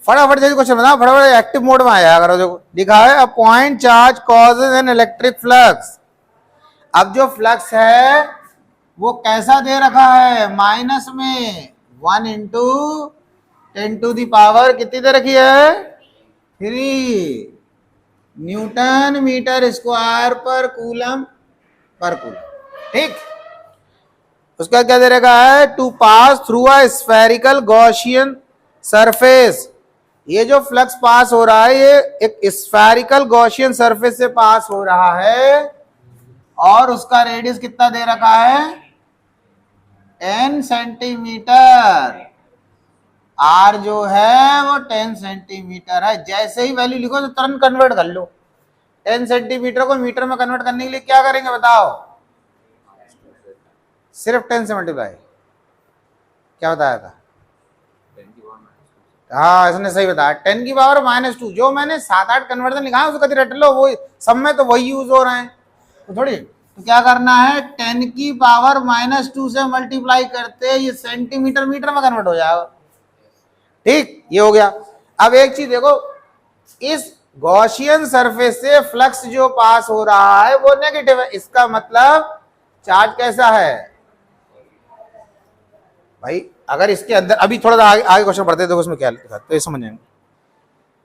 फटाफट जल्दी क्वेश्चन बताओ, फटाफट एक्टिव मोड में आया करो। जो लिखा है a point charge causes an electric flux. अब जो फ्लक्स है वो कैसा दे रखा है, माइनस में 1 इंटू 10⁻, कितनी दे रखी है, 3 newton metre square per coulomb per coulomb. ठीक, उसका क्या दे रखा है, to pass through a spherical Gaussian surface. ये जो फ्लक्स पास हो रहा है ये एक स्फेरिकल गॉसियन सरफेस से पास हो रहा है और उसका रेडियस कितना दे रखा है, 10 सेंटीमीटर। आर जो है वो 10 सेंटीमीटर है। जैसे ही वैल्यू लिखो तो तुरंत कन्वर्ट कर लो। 10 सेंटीमीटर को मीटर में कन्वर्ट करने के लिए क्या करेंगे बताओ, सिर्फ 10 से मल्टीप्लाई। क्या बताया था, हाँ इसने सही बताया, 10⁻²। जो मैंने 7-8 कन्वर्जन लिखा है उसको कभी रट लो, वो सब में तो वही यूज हो रहे हैं, तो थोड़ी। तो क्या करना है, 10⁻² से मल्टीप्लाई करते ये सेंटीमीटर मीटर में कन्वर्ट हो जाएगा। ठीक, ये हो गया। अब एक चीज देखो, इस गॉसियन सरफेस से फ्लक्स जो पास हो रहा है वो नेगेटिव है, इसका मतलब चार्ज कैसा है भाई। अगर इसके अंदर अभी थोड़ा सा आगे क्वेश्चन पढ़ते देखो उसमें क्या लिखा तो ये समझ जाएंगे।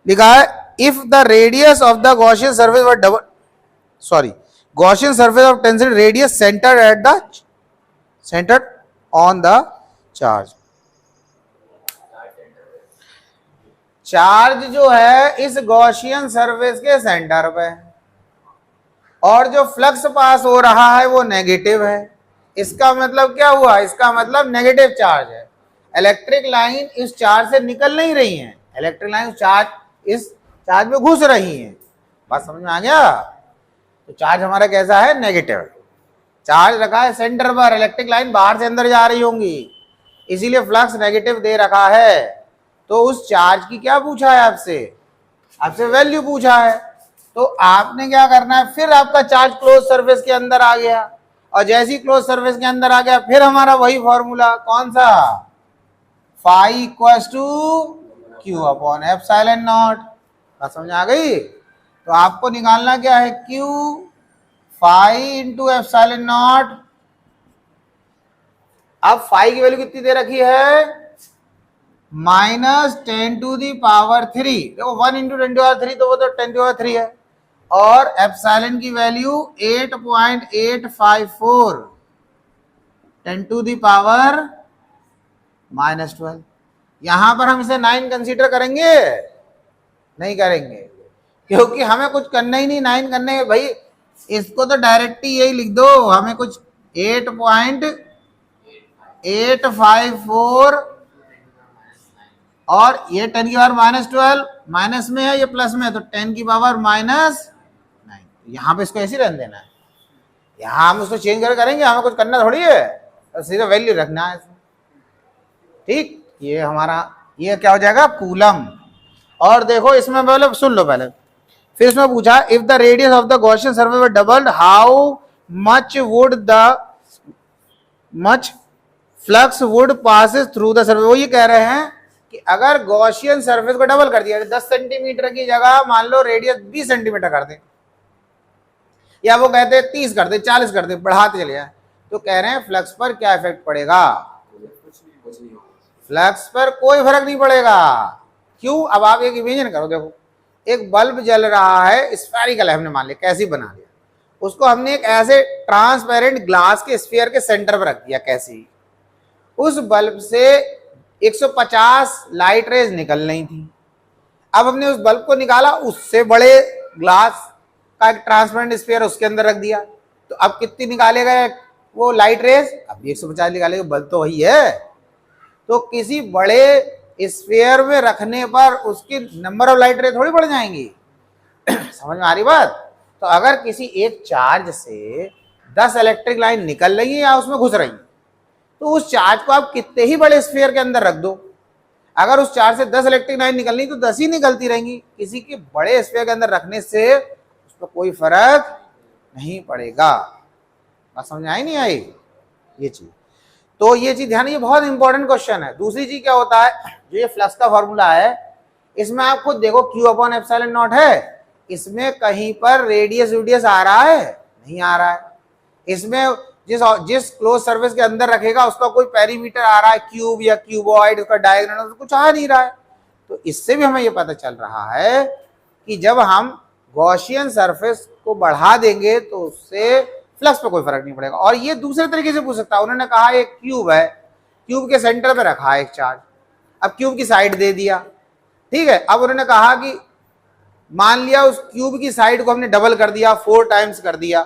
लिखा है if the radius of the Gaussian surface were double, sorry, Gaussian surface of tensile radius centred at the centred on the charge. Charge जो है इस गॉसियन सरफेस के सेंटर पे और जो फ्लक्स पास हो रहा है वो नेगेटिव है। इसका मतलब क्या हुआ, इसका मतलब नेगेटिव चार्ज है। इलेक्ट्रिक लाइन इस चार्ज से निकल नहीं रही है, इलेक्ट्रिक लाइन इस चार्ज में घुस रही है। बात समझ में आ गया। तो चार्ज हमारा कैसा है, नेगेटिव। चार्ज रखा है सेंटर पर, इलेक्ट्रिक लाइन बाहर से अंदर जा रही होंगी, इसीलिए फ्लक्स नेगेटिव दे रखा है। तो उस चार्ज की क्या पूछा है आपसे, आपसे वैल्यू पूछा है। तो आपने क्या करना है, फिर आपका चार्ज क्लोज सरफेस के अंदर आ गया और जैसे ही क्लोज सरफेस के अंदर आ गया फिर हमारा वही फॉर्मूला, कौन सा, phi equals to q upon epsilon naught. बात समझ आ गई। तो आपको निकालना क्या है, q phi into epsilon naught. अब फाई की वैल्यू कितनी दे रखी है, -10⁻3। देखो 1 इंटू 10⁻3 तो वो तो 10⁻3 है और एप्सिलॉन की वैल्यू 8.854 10⁻⁻12। यहां पर हम इसे 9 कंसीडर करेंगे, नहीं करेंगे, क्योंकि हमें कुछ करना ही नहीं 9 करने में भाई। इसको तो डायरेक्ट ही यही लिख दो, हमें कुछ 8.854 और ये 10⁻⁻12 माइनस में है, ये प्लस में है, तो 10⁻⁻9। यहां पे इसको ऐसे रहने देना है, यहां हम उसको चेंज करेंगे, हमें कुछ करना थोड़ी है, तो सीधा वैल्यू रखना है इसमें। ठीक, ये हमारा ये क्या हो जाएगा, कूलम। और देखो इसमें पहले सुन लो, पहले फिर इसमें पूछा if the radius of the Gaussian surface were doubled how much would the flux would passes through the surface. वो ये कह रहे हैं कि अगर गॉसियन सरफेस को डबल कर दिया, 10 सेंटीमीटर की जगह मान लो रेडियस 20 सेंटीमीटर कर दे, या वो कहते हैं 30 कर दे, 40 कर दे, बढ़ाते चले जाए, तो कह रहे हैं फ्लक्स पर क्या इफेक्ट पड़ेगा, फ्लक्स पर कोई फर्क नहीं पड़ेगा। क्यों, अब आप एक इमेजिन करो, देखो एक बल्ब जल रहा है, स्फेरिकल है, हमने मान लिया, कैसे बना लिया उसको, हमने एक ऐसे ट्रांसपेरेंट ग्लास के स्फीयर के सेंटर पर रख दिया, कैसे ही उस बल्ब से 150 लाइट रेज निकल रही थी। अब हमने उस बल्ब को निकाला, उससे बड़े ग्लास का एक ट्रांसपेरेंट स्फीयर उसके अंदर रख दिया, तो अब कितनी निकालेगा वो लाइट रेज, अब 150 निकालेगा, बल्ब तो वही है। तो किसी बड़े स्फीयर में रखने पर उसकी नंबर ऑफ लाइट रे थोड़ी बढ़ जाएंगी। समझ में आ रही बात। तो अगर किसी एक चार्ज से 10 इलेक्ट्रिक लाइन निकल रही है या उसमें घुस रही है, तो उस चार्ज को आप कितने ही बड़े स्फीयर के अंदर रख दो, अगर उस चार्ज से 10 इलेक्ट्रिक लाइन निकलनी तो 10 ही निकलती रहेंगी। किसी के बड़े स्फीयर के अंदर रखने से उस पर कोई फर्क नहीं पड़ेगा। बात समझ आई नहीं आई ये चीज। तो ये चीज ध्यान, ये बहुत इंपॉर्टेंट क्वेश्चन है। दूसरी चीज क्या होता है, जो ये फ्लक्स का फॉर्मूला है, इसमें आप खुद देखो Q/ε0 है, इसमें कहीं पर रेडियस आ रहा है? नहीं आ रहा है। इसमें जिस क्लोज सर्फेस के अंदर रखेगा उसका कोई पेरीमीटर आ रहा है, क्यूब या क्यूबॉइड, उसका डायगोनल, कुछ आ नहीं रहा है। तो इससे भी हमें ये पता चल रहा है कि जब हम गॉसियन सरफेस को बढ़ा देंगे तो उससे फ्लक्स पे कोई फर्क नहीं पड़ेगा। और ये दूसरे तरीके से पूछ सकता है, उन्होंने कहा एक क्यूब है, क्यूब के सेंटर पे रखा है एक चार्ज, अब क्यूब की साइड दे दिया, ठीक है। अब उन्होंने कहा कि मान लिया उस क्यूब की साइड को हमने डबल कर दिया, 4 टाइम्स कर दिया,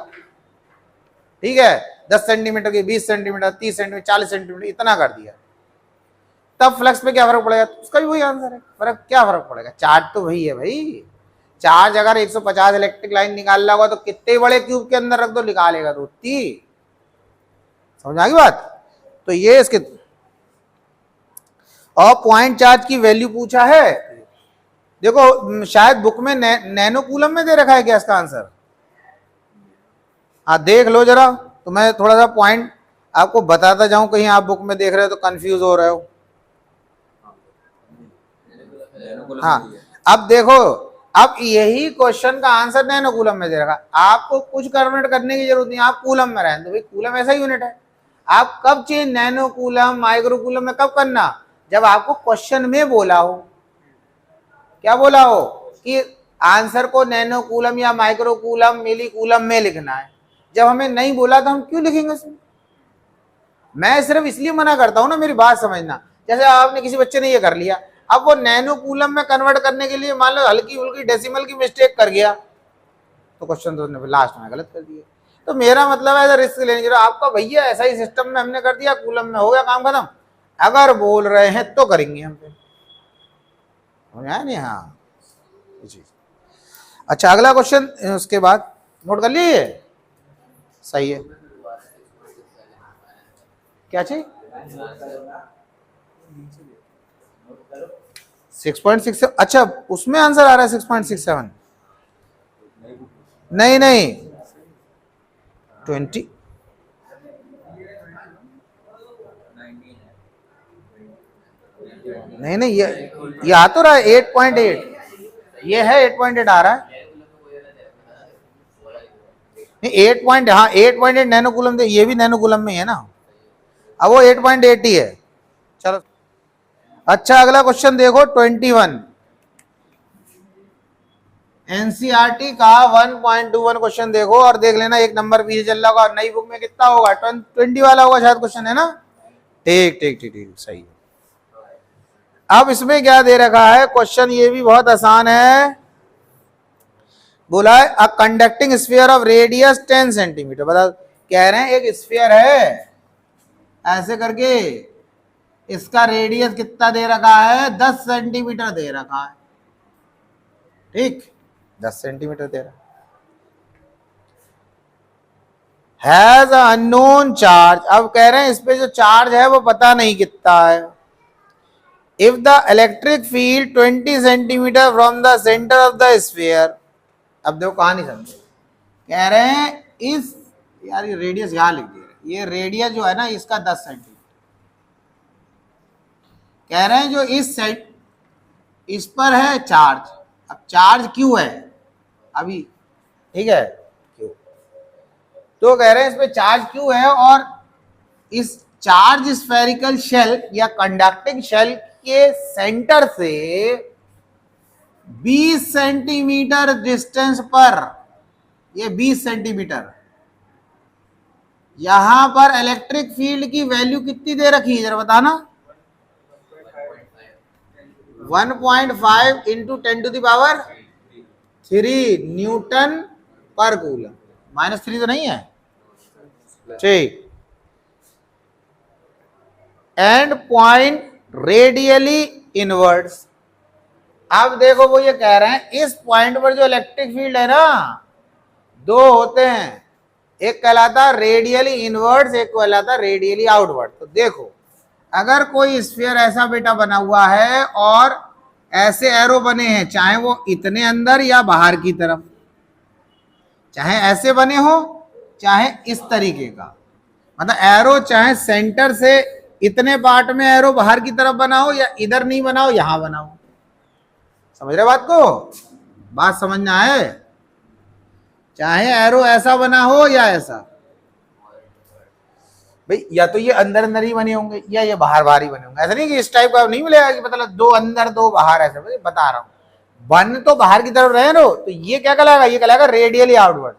ठीक है, 10 सेंटीमीटर की, 20 सेंटीमीटर, 30 सेंटीमीटर, 40 सेंटीमीटर, इतना कर दिया, तब फ्लक्स पे क्या फर्क पड़ेगा? उसका भी वही आंसर है। फर्क क्या फर्क पड़ेगा? चार्ज तो वही है भाई। चार्ज अगर 150 इलेक्ट्रिक लाइन निकालना होगा तो कितने बड़े क्यूब के अंदर रख दो, निकालेगा तो उतनी। समझ आ गई बात? तो ये इसके, और पॉइंट चार्ज की वैल्यू पूछा है, देखो शायद बुक में नैनो कूलम में दे रखा है क्या इसका आंसर? हाँ देख लो जरा, तो मैं थोड़ा सा पॉइंट आपको बताता जाऊं, कहीं आप बुक में देख रहे हो तो कंफ्यूज हो रहे हो। हाँ अब देखो, अब यही क्वेश्चन का आंसर नैनो कूलम में दे रखा है, आपको कुछ कन्वर्ट करने की जरूरत नहीं, आप कूलम में रहें। तो भाई कूलम ऐसा यूनिट है, आप कब change nano coulomb micro coulomb में कब करना? जब आपको क्वेश्चन में बोला हो, क्या बोला हो कि आंसर को नैनो कूलम या माइक्रो कूलम मिली कूलम में लिखना है। जब हमें नहीं बोला तो हम क्यों लिखेंगे उसमें? मैं सिर्फ इसलिए मना करता हूं ना, मेरी बात समझना। जैसे आपने किसी बच्चे ने ये कर लिया, अब वो नैनो कूलम में कन्वर्ट करने के लिए मान लो हल्की फुल्की डेसिमल की मिस्टेक कर गया, तो क्वेश्चन तो उसने लास्ट में गलत कर दिया। तो मेरा मतलब है रिस्क लेने की जरूरत, आपका भैया ऐसा ही सिस्टम में हमने कर दिया, कूलम में हो गया काम खत्म। अगर बोल रहे हैं तो करेंगे हम पे, नहीं? हाँ जी। अच्छा अगला क्वेश्चन, उसके बाद नोट कर लिए, सही है। क्या चाहिए? 6.67। अच्छा उसमें आंसर आ रहा है 6.67? नहीं 20, नहीं ये आ तो रहा है 8.8, ये है 8.8 आ रहा है। नहीं 8. हाँ 8.8 नैनो कूलम दे, ये भी नैनो कूलम में है ना, अब वो 8.8 ही है। चलो अच्छा अगला क्वेश्चन देखो 21, एनसीईआरटी का 1.21 क्वेश्चन देखो और देख लेना, एक नंबर पीछे चल रहा होगा। नई बुक में कितना होगा? 20 वाला होगा शायद क्वेश्चन, है ना? ठीक सही है। अब इसमें क्या दे रखा है क्वेश्चन, ये भी बहुत आसान है। बोला है a conducting sphere of radius 10 centimetre. बता, कह रहे हैं एक स्फीयर है ऐसे करके, इसका रेडियस कितना दे रखा है? 10 सेंटीमीटर दे रखा है, ठीक, 10 सेंटीमीटर दे रहा हैज अननोन चार्ज। अब कह रहे हैं इस पे जो चार्ज है वो पता नहीं कितना है। If the electric field 20 centimetre from the centre of the sphere. अब देखो कहानी समझो, कह रहे हैं इस, यार ये रेडियस यहां लिख दिया, ये रेडियस जो है ना इसका 10 सेंटीमीटर। कह रहे हैं जो इस पर है चार्ज, अब चार्ज क्यों है अभी, ठीक है, क्यों, तो कह रहे हैं इस पे चार्ज क्यों है, और इस चार्ज स्फेरिकल शेल या कंडक्टिंग शेल के सेंटर से 20 सेंटीमीटर डिस्टेंस पर, ये 20 सेंटीमीटर, यहां पर इलेक्ट्रिक फील्ड की वैल्यू कितनी दे रखी है जरा बताना? 1.5 इंटू 10⁻³ न्यूटन पर कूलम। -3 तो नहीं है, ठीक। And point radially inwards. अब देखो वो ये कह रहे हैं इस पॉइंट पर जो इलेक्ट्रिक फील्ड है ना, दो होते हैं, एक कहलाता है रेडियली इनवर्ड्स, एक कहलाता है रेडियली आउटवर्ड। तो देखो अगर कोई स्फीयर ऐसा बेटा बना हुआ है और ऐसे एरो बने हैं, चाहे वो इतने अंदर या बाहर की तरफ, चाहे ऐसे बने हो चाहे इस तरीके का, मतलब एरो चाहे सेंटर से इतने पार्ट में एरो बाहर की तरफ बनाओ या इधर नहीं बनाओ, यहां बनाओ। समझ रहे बात को? बात समझना है। चाहे एरो ऐसा बना हो या ऐसा, भाई या तो ये अंदर अंदर ही बने होंगे या ये बाहर बाहर ही बने होंगे। ऐसा नहीं कि इस टाइप का नहीं मिलेगा कि मतलब दो अंदर दो बाहर, ऐसा बता रहा हूं। बन तो बाहर की तरफ रहे नो, तो ये क्या कहलाएगा? ये कहलाएगा रेडियली आउटवर्ड।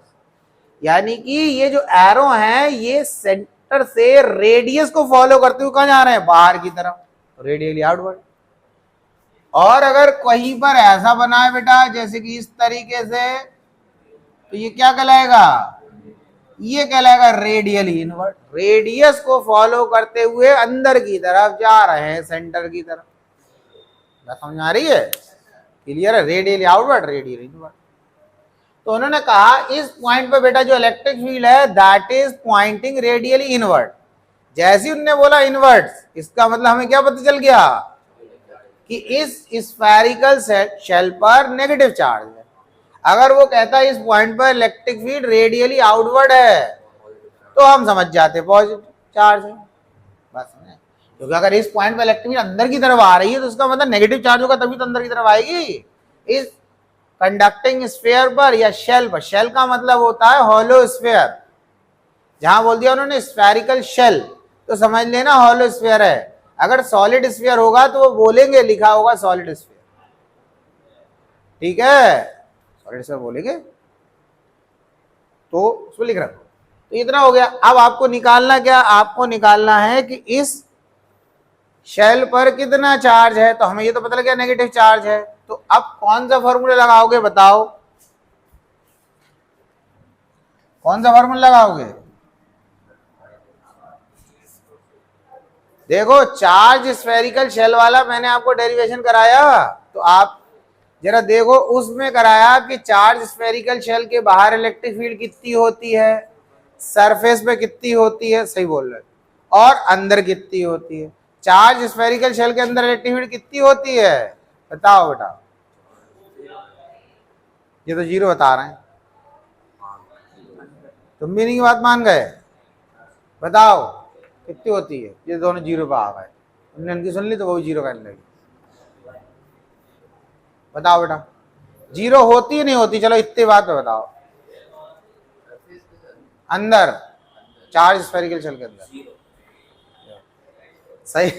यानी कि ये जो एरो है ये सेंटर से रेडियस को फॉलो करते हुए कहां जा रहे हैं? बाहर की तरफ, रेडियली आउटवर्ड। और अगर कहीं पर ऐसा बना है बेटा जैसे कि इस तरीके से, तो ये क्या कहलाएगा? ये कहलाएगा रेडियली इनवर्ड। रेडियस को फॉलो करते हुए अंदर की तरफ जा रहे हैं, सेंटर की तरफ। बात समझ आ रही है? क्लियर है? Radially outward, radially inward. तो उन्होंने कहा इस पॉइंट पे बेटा जो इलेक्ट्रिक फील्ड है that is pointing radially inward. जैसे ही उन्होंने बोला इनवर्ड, इसका मतलब हमें क्या पता चल गया कि इस स्फेरिकल शेल पर नेगेटिव चार्ज है। अगर वो कहता है इस पॉइंट पर इलेक्ट्रिक फील्ड रेडियली आउटवर्ड है, तो हम समझ जाते पॉजिटिव चार्ज है। बस समझे? क्योंकि अगर इस पॉइंट पर इलेक्ट्रिक फील्ड अंदर की तरफ आ रही है तो उसका मतलब नेगेटिव चार्ज होगा, तभी तो अंदर की तरफ आएगी। इस कंडक्टिंग स्फीयर पर या शेल पर, शेल का मतलब होता है हॉलो स्फीयर। जहां बोल दिया उन्होंने स्फेरिकल शेल, तो समझ लेना हॉलो स्फीयर है। अगर सॉलिड स्फीयर होगा तो वो बोलेंगे, लिखा होगा सॉलिड स्फीयर। ठीक है, सॉलिड स्फीयर बोलेंगे तो उसको लिख रखो। तो इतना हो गया। अब आपको निकालना क्या? आपको निकालना है कि इस शेल पर कितना चार्ज है। तो हमें ये तो पता लग गया नेगेटिव चार्ज है। तो अब कौन सा फॉर्मूला लगाओगे बताओ? कौन सा फॉर्मूला लगाओगे? देखो चार्ज स्फेरिकल शेल वाला मैंने आपको डेरिवेशन कराया, तो आप जरा देखो उसमें कराया कि चार्ज स्फेरिकल शेल के बाहर इलेक्ट्रिक फील्ड कितनी होती है, सरफेस पे कितनी होती है, सही बोल रहे, और अंदर कितनी होती है। चार्ज स्फेरिकल शेल के अंदर इलेक्ट्रिक फील्ड कितनी होती है बताओ बेटा? ये तो 0 बता रहे हैं। तुम भी नहीं बात मान गए? बताओ कितनी होती है? ये दोनों 0 पे आ गए। तुमने उनकी सुन ली तो वो भी 0 कहने लगी। बताओ बेटा 0 होती है नहीं होती? चलो इतनी बात पे बताओ। अंदर चार्ज स्फेरिकल शेल के अंदर सही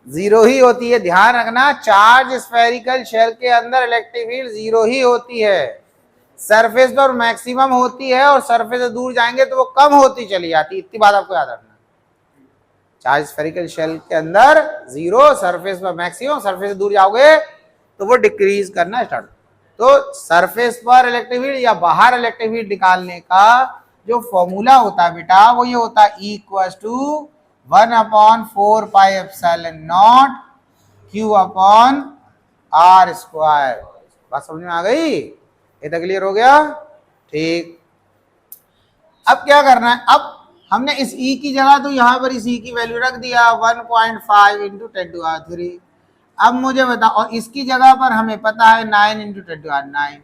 0 ही होती है। ध्यान रखना, चार्ज स्फेरिकल शेल के अंदर इलेक्ट्रिक फील्ड 0 ही होती है। सरफेस पर मैक्सिमम होती है और सरफेस से दूर जाएंगे तो वो कम होती चली जाती। इतनी बात आपको याद रखना। चार्ज स्फेरिकल शेल के अंदर 0, सरफेस पर मैक्सिमम, सरफेस से दूर जाओगे तो वो डिक्रीज करना स्टार्ट। तो सरफेस पर इलेक्ट्रिक फील्ड या बाहर इलेक्ट्रिक फील्ड निकालने का जो फॉर्मूला होता है बेटा वो ये होता है equals to 1/4 pi epsilon naught Q upon R square. बात समझ में आ गई? ये तो क्लियर हो गया? ठीक। अब क्या करना है? अब हमने इस E की जगह तो यहां पर इस E की वैल्यू रख दिया 1.5 इंटू 10⁻³ अब मुझे बताओ, और इसकी जगह पर हमें पता है 9 इंटू 10⁹।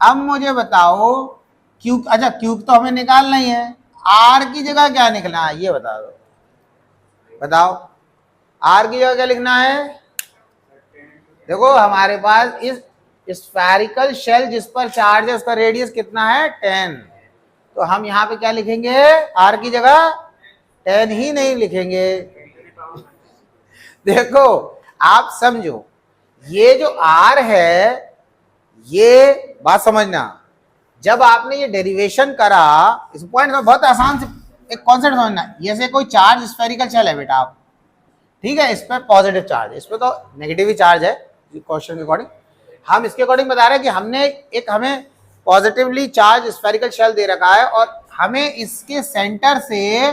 अब मुझे बताओ क्यूब, अच्छा क्यूब तो हमें निकालना ही है, आर की जगह क्या निकलना है ये बता दो। बताओ आर की जगह क्या लिखना है? देखो हमारे पास इस स्फेरिकल शेल जिस पर चार्ज है उसका रेडियस कितना है 10, तो हम यहाँ पे क्या लिखेंगे? आर की जगह 10 ही नहीं लिखेंगे। देखो आप समझो, ये जो आर है, ये बात समझना, जब आपने ये डेरिवेशन करा इस पॉइंट में बहुत आसान से एक कॉन्सेप्ट समझना। जैसे कोई चार्ज स्फेरिकल शेल है बेटा आप, ठीक है, इस पर पॉजिटिव चार्ज है, इस पर तो नेगेटिव ही चार्ज है क्वेश्चन के अकॉर्डिंग। हम इसके अकॉर्डिंग बता रहे हैं कि हमने एक हमें पॉजिटिवली चार्ज स्फेरिकल शेल दे रखा है और हमें इसके सेंटर से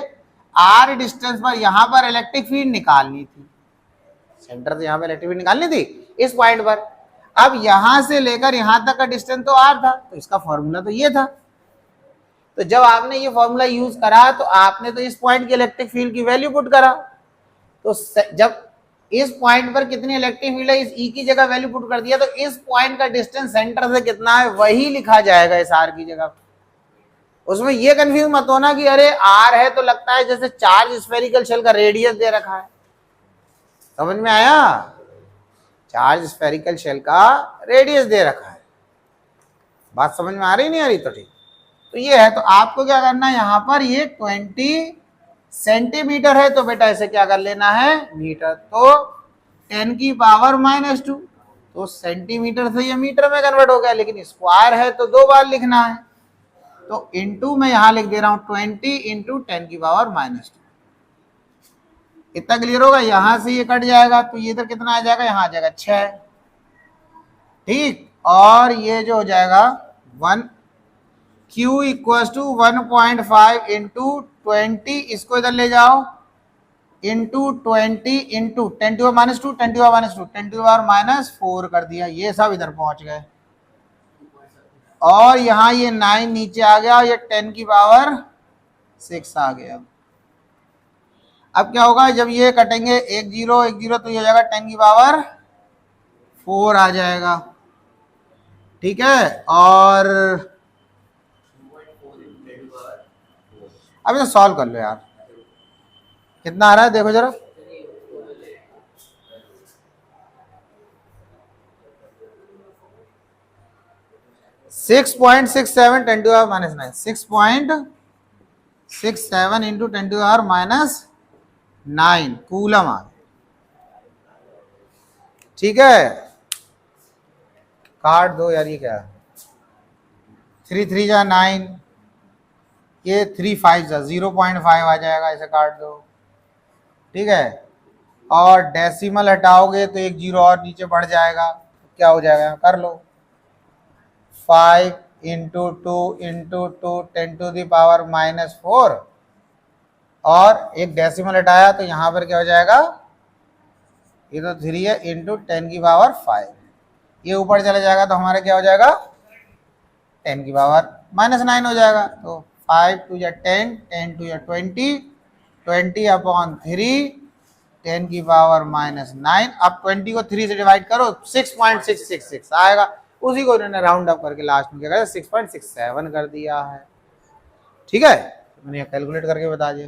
आर डिस्टेंस पर यहां पर इलेक्ट्रिक फील्ड निकालनी थी। सेंटर से यहां पर इलेक्ट्रिक फील्ड निकालनी थी इस पॉइंट पर। अब यहां से लेकर यहां तक का डिस्टेंस तो आर था, तो इसका फॉर्मूला तो ये था। तो जब आपने ये फॉर्मूला यूज करा तो आपने तो इस पॉइंट की इलेक्ट्रिक फील्ड की वैल्यू पुट करा। तो जब इस पॉइंट पर कितनी इलेक्ट्रिक फील्ड है इस ई की जगह वैल्यू पुट कर दिया, तो इस पॉइंट का डिस्टेंस सेंटर से कितना है वही लिखा जाएगा इस आर की जगह। उसमें ये कंफ्यूज मत होना कि अरे आर है तो लगता है जैसे चार्ज स्फेरिकल शेल का रेडियस दे रखा है। समझ में आया? चार्ज स्फेरिकल शेल का रेडियस दे रखा है। बात समझ में आ रही नहीं आ रही? तो ठीक, तो ये है। तो आपको क्या करना है, यहां पर ये 20 सेंटीमीटर है तो बेटा ऐसे क्या कर लेना है, मीटर। तो 10 की पावर -2, तो सेंटीमीटर से ये मीटर में कन्वर्ट हो गया, लेकिन स्क्वायर है तो 2 बार लिखना है। तो इंटू मैं यहां लिख दे रहा हूं 20 इंटू 10 की पावर -2। इतना क्लियर होगा? यहां से ये कट जाएगा तो ये इधर कितना आ जाएगा, यहां आ जाएगा 6। ठीक, और ये जो हो जाएगा 1 Q इक्वल टू 1.5 इंटू 20, इसको इधर ले जाओ, into 20 into 10 to power -2, 10 to power -2, 10 to power -4 कर दिया। ये सब इधर पहुंच गए, और यहां ये 9 नीचे आ गया, और ये 10 की पावर 6 आ गया। अब क्या होगा, जब ये कटेंगे 1 0 1 0, तो ये हो जाएगा 10 की पावर 4 आ जाएगा। ठीक है, और अब इसे सॉल्व कर लो यार, कितना आ रहा है देखो जरा। (6.67 10 to the power -9), 6.67 into 10 to the power -9 coulomb आ। ठीक है, काट दो यार, ये क्या है, 3 3 जा 9, ये 3 5 जा 0.5 आ जाएगा, इसे काट दो। ठीक है, और डेसिमल हटाओगे तो 1 0 और नीचे बढ़ जाएगा, क्या हो जाएगा, कर लो। 5 into 2 into 2 10 to the power -4, और एक डेसिमल हटाया तो यहां पर क्या हो जाएगा, ये तो 3 है, इंटू 10 की पावर 5, ये ऊपर चला जाएगा तो हमारा क्या हो जाएगा, 10 की पावर -9 हो जाएगा। तो 5 2 या 10, 10 2 या 20, 20/3, 10 की पावर -9। अब 20 को 3 से डिवाइड करो, 6.666 आएगा। उसी को इन्होंने राउंड अप करके लास्ट में क्या करा, 6.67 कर दिया है। ठीक है, मैंने कैलकुलेट करके बता दिया।